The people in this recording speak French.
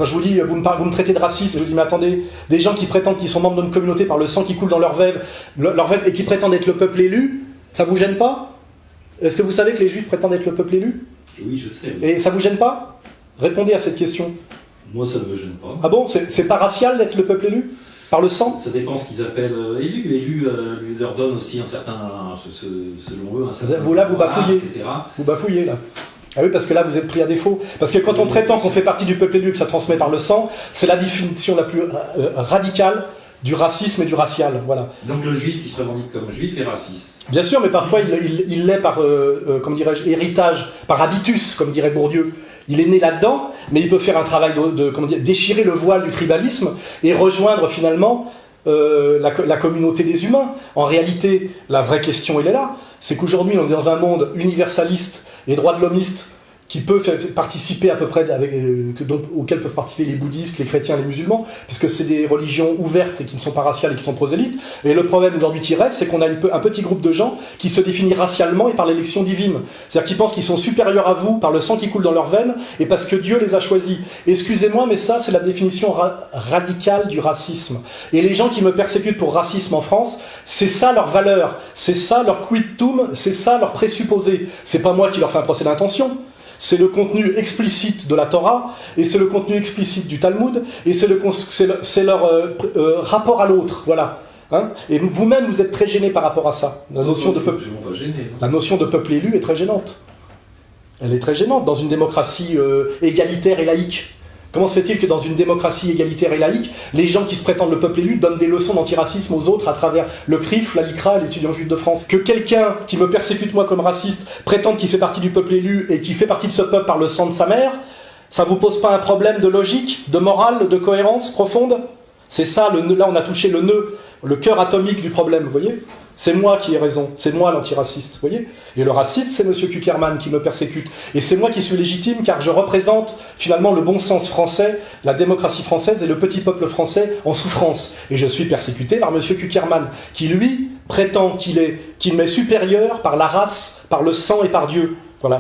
Quand je vous dis, vous me traitez de raciste, je vous dis, mais attendez, des gens qui prétendent qu'ils sont membres d'une communauté par le sang qui coule dans leur veine, et qui prétendent être le peuple élu, ça vous gêne pas? Est-ce que vous savez que les juifs prétendent être le peuple élu? Oui, je sais. Et ça vous gêne pas? Répondez à cette question. Moi, ça ne me gêne pas. Ah bon? C'est pas racial d'être le peuple élu? Par le sang? Ça dépend ce qu'ils appellent élu. Élu leur donne aussi un certain, selon eux, un certain... Vous là, vous bafouillez. Etc. Vous bafouillez là. Ah oui, parce que là, vous êtes pris à défaut. Parce que quand on prétend qu'on fait partie du peuple élu et que ça transmet par le sang, c'est la définition la plus radicale du racisme et du racial. Voilà. Donc le juif, il se revendique comme juif et raciste. Bien sûr, mais parfois il l'est par, comment dirais-je, héritage, par habitus, comme dirait Bourdieu. Il est né là-dedans, mais il peut faire un travail comment dire, déchirer le voile du tribalisme et rejoindre finalement la communauté des humains. En réalité, la vraie question, elle est là. C'est qu'aujourd'hui, on est dans un monde universaliste et droit de l'homiste qui peut participer à peu près, auquel peuvent participer les bouddhistes, les chrétiens, les musulmans, puisque c'est des religions ouvertes et qui ne sont pas raciales et qui sont prosélytes. Et le problème aujourd'hui qui reste, c'est qu'on a un petit groupe de gens qui se définit racialement et par l'élection divine. C'est-à-dire qu'ils pensent qu'ils sont supérieurs à vous par le sang qui coule dans leurs veines et parce que Dieu les a choisis. Excusez-moi, mais ça, c'est la définition radicale du racisme. Et les gens qui me persécutent pour racisme en France, c'est ça leur valeur, c'est ça leur quidtum, c'est ça leur présupposé. C'est pas moi qui leur fais un procès d'intention. C'est le contenu explicite de la Torah, et c'est le contenu explicite du Talmud, et c'est leur rapport à l'autre, voilà. Hein, et vous-même, vous êtes très gêné par rapport à ça. La notion de peuple élu est très gênante. Elle est très gênante dans une démocratie égalitaire et laïque. Comment se fait-il que dans une démocratie égalitaire et laïque, les gens qui se prétendent le peuple élu donnent des leçons d'antiracisme aux autres à travers le CRIF, la LICRA et les étudiants juifs de France? Que quelqu'un qui me persécute moi comme raciste prétende qu'il fait partie du peuple élu et qu'il fait partie de ce peuple par le sang de sa mère, ça vous pose pas un problème de logique, de morale, de cohérence profonde? C'est ça, là on a touché le nœud, le cœur atomique du problème, vous voyez? C'est moi qui ai raison, c'est moi l'antiraciste, vous voyez? Et le raciste, c'est M. Kuckerman qui me persécute. Et c'est moi qui suis légitime car je représente finalement le bon sens français, la démocratie française et le petit peuple français en souffrance. Et je suis persécuté par M. Kuckerman, qui lui prétend qu'il m'est supérieur par la race, par le sang et par Dieu.